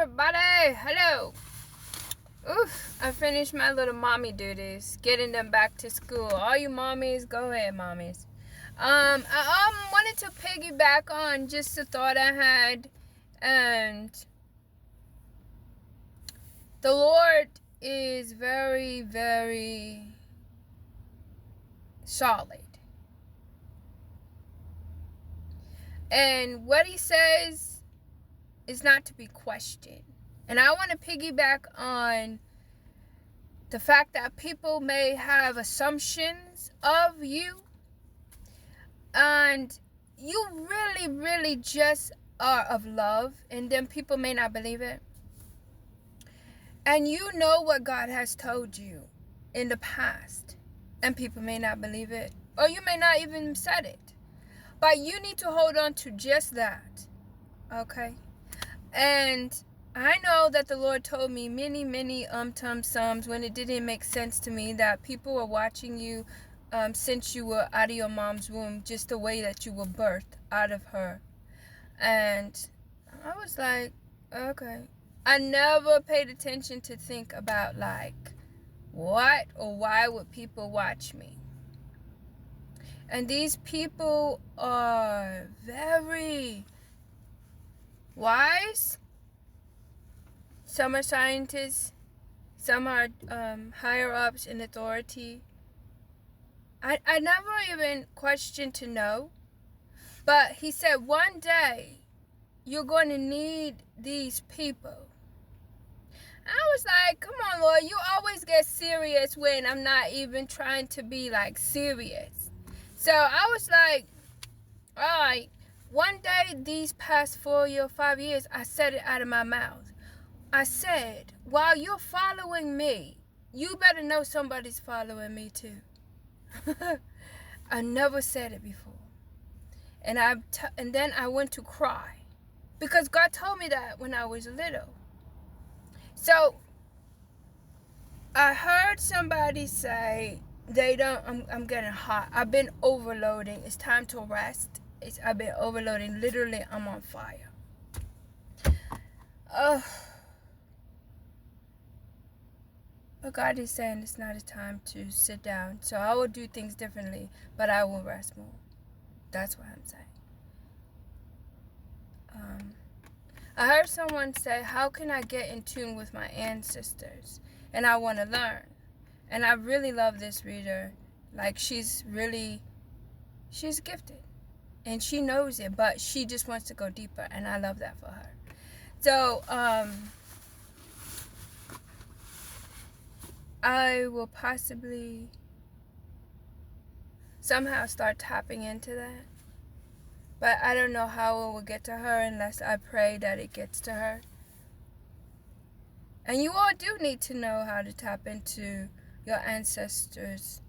everybody. Hello. Oof, I finished my little mommy duties, getting them back to school. All you mommies, go ahead, mommies. I wanted to piggyback on just a thought I had, and the Lord is very, very solid. And what he says is not to be questioned. And I want to piggyback on the fact that people may have assumptions of you, and you really, really just are of love, and then people may not believe it. And you know what God has told you in the past, and people may not believe it, or you may not even said it. But you need to hold on to just that, okay? And I know that the Lord told me many sums when it didn't make sense to me, that people were watching you since you were out of your mom's womb, just the way that you were birthed out of her. And I was like, okay. I never paid attention to think about like, what or why would people watch me? And these people are very wise. Some are scientists. Some are higher ups in authority. I never even questioned to know. But he said one day you're going to need these people. I was like, come on, Lord, you always get serious when I'm not even trying to be like serious. So I was like, all right, one day these past 4 or 5 years, I said it out of my mouth. I said, while you're following me, you better know somebody's following me too. I never said it before. And then I went to cry, because God told me that when I was little. So I heard somebody say, I'm getting hot. I've been overloading. It's time to rest. I've been overloading. Literally, I'm on fire. But God is saying it's not a time to sit down. So I will do things differently, but I will rest more. That's what I'm saying. I heard someone say, how can I get in tune with my ancestors? And I want to learn. And I really love this reader. Like, she's gifted. And she knows it, but she just wants to go deeper. And I love that for her. So, I will possibly somehow start tapping into that. But I don't know how it will get to her unless I pray that it gets to her. And you all do need to know how to tap into your ancestors.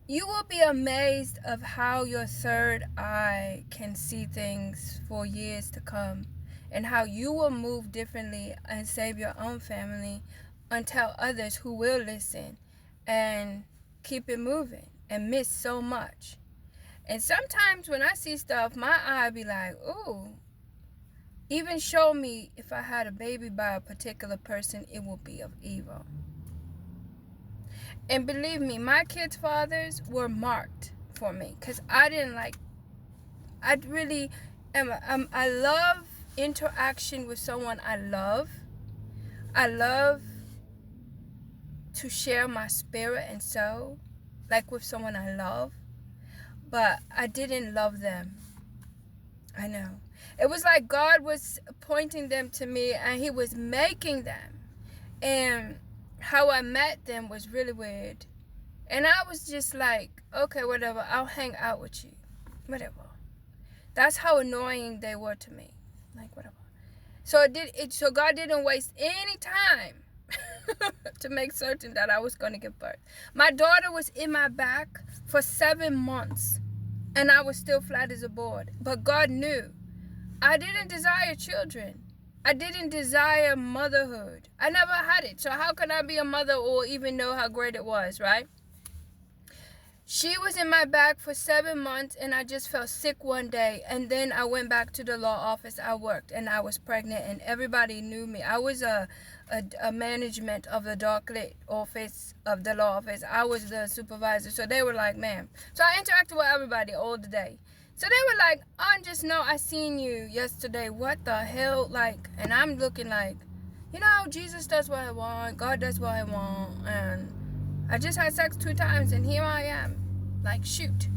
You will be amazed of how your third eye can see things for years to come, and how you will move differently and save your own family until others who will listen and keep it moving and miss so much. And sometimes when I see stuff, my eye be like, ooh, even show me if I had a baby by a particular person, it will be of evil. And believe me, my kids' fathers were marked for me, because I really am. I love interaction with someone I love. I love to share my spirit and soul, like with someone I love. But I didn't love them. I know. It was like God was pointing them to me, and he was making them. And how I met them was really weird. And I was just like, okay, whatever, I'll hang out with you. Whatever. That's how annoying they were to me. Like, whatever. So so God didn't waste any time to make certain that I was going to give birth. My daughter was in my back for 7 months, and I was still flat as a board. But God knew. I didn't desire children. I didn't desire motherhood. I never had it. So how can I be a mother or even know how great it was, right? She was in my bag for 7 months, and I just felt sick one day. And then I went back to the law office I worked, and I was pregnant, and everybody knew me. I was a management of the darklit office of the law office. I was the supervisor. So they were like, ma'am. So I interacted with everybody all the day. So they were like, I just know I seen you yesterday. What the hell? Like, and I'm looking like, you know, Jesus does what I want. God does what I want. And I just had sex 2 times, and here I am. Like, shoot.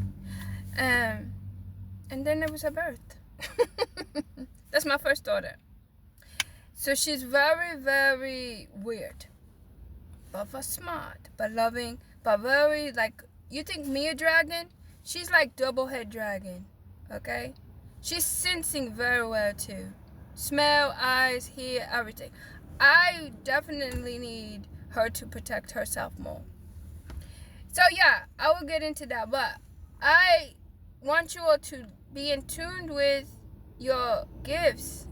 And then there was her birth. That's my first daughter. So she's very, very weird. But smart. But loving. But very, like, you think me a dragon? She's like double head dragon. Okay? She's sensing very well, too. Smell, eyes, hear, everything. I definitely need her to protect herself more. So yeah, I will get into that, but I want you all to be in tune with your gifts.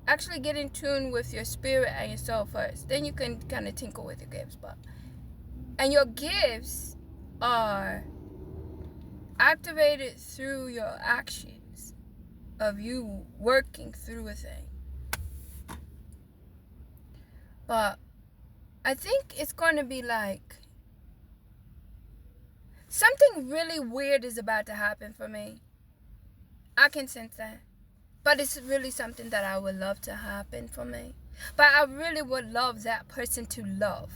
Actually get in tune with your spirit and your soul first. Then you can kind of tinkle with your gifts. And your gifts are activated through your actions of you working through a thing. But I think it's going to be like something really weird is about to happen for me. I can sense that. But it's really something that I would love to happen for me. But I really would love that person to love.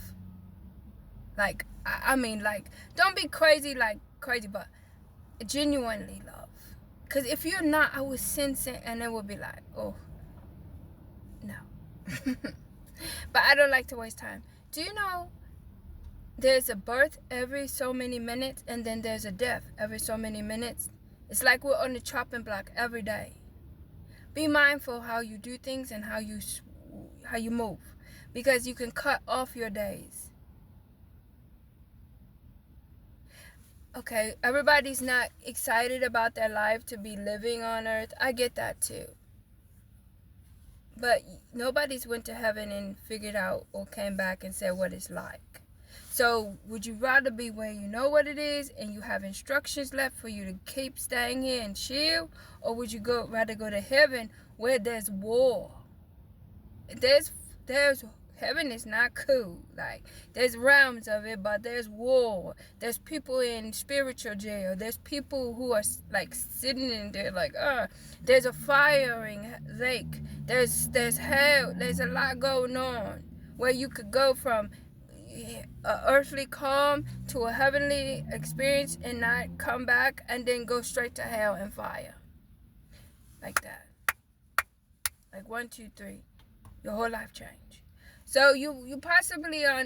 Like, I mean, like, don't be crazy, but genuinely love. Because if you're not, I would sense it, and it would be like, oh, no. But I don't like to waste time. Do you know there's a birth every so many minutes, and then there's a death every so many minutes? It's like we're on the chopping block every day. Be mindful how you do things and how you move, because you can cut off your days. Okay, everybody's not excited about their life to be living on earth. I get that too. But nobody's went to heaven and figured out or came back and said what it's like. So would you rather be where you know what it is and you have instructions left for you to keep staying here and chill? Or would you rather go to heaven where there's war? There's heaven is not cool. Like, there's realms of it, but there's war. There's people in spiritual jail. There's people who are like sitting in there like, there's a firing lake. There's hell. There's a lot going on where you could go from a earthly calm to a heavenly experience and not come back and then go straight to hell and fire. Like that. Like 1, 2, 3. Your whole life changed. So you possibly are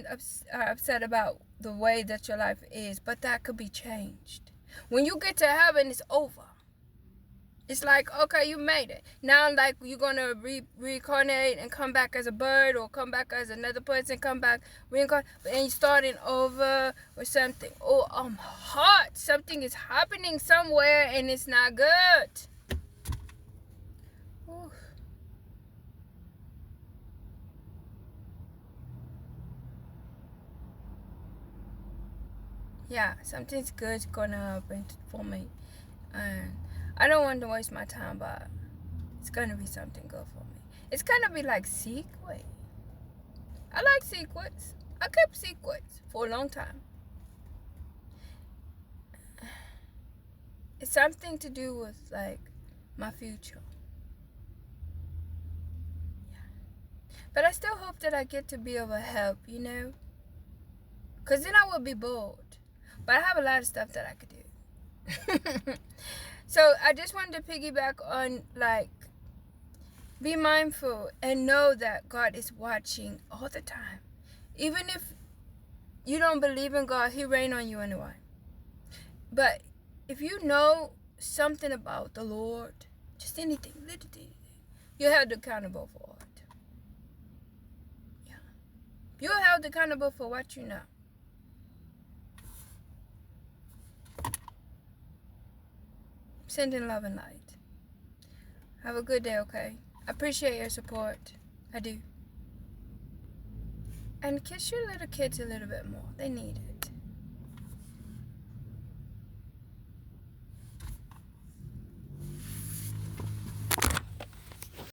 upset about the way that your life is, but that could be changed. When you get to heaven, it's over. It's like, okay, you made it. Now, like, you're going to reincarnate and come back as a bird or come back as another person, come back, reincarnate, and you're starting over or something. Oh, I'm hot. Something is happening somewhere and it's not good. Ooh. Yeah, something's good's going to happen for me. And I don't want to waste my time, but it's going to be something good for me. It's going to be like secret. I like secrets. I kept secrets for a long time. It's something to do with, like, my future. Yeah. But I still hope that I get to be able to help, you know? Because then I would be bored. But I have a lot of stuff that I could do. So I just wanted to piggyback on, like, be mindful and know that God is watching all the time. Even if you don't believe in God, He reigns on you anyway. But if you know something about the Lord, just anything, little thing, you're held accountable for it. Yeah. You're held accountable for what you know. Sending love and light. Have a good day, okay? I appreciate your support. I do. And kiss your little kids a little bit more. They need it.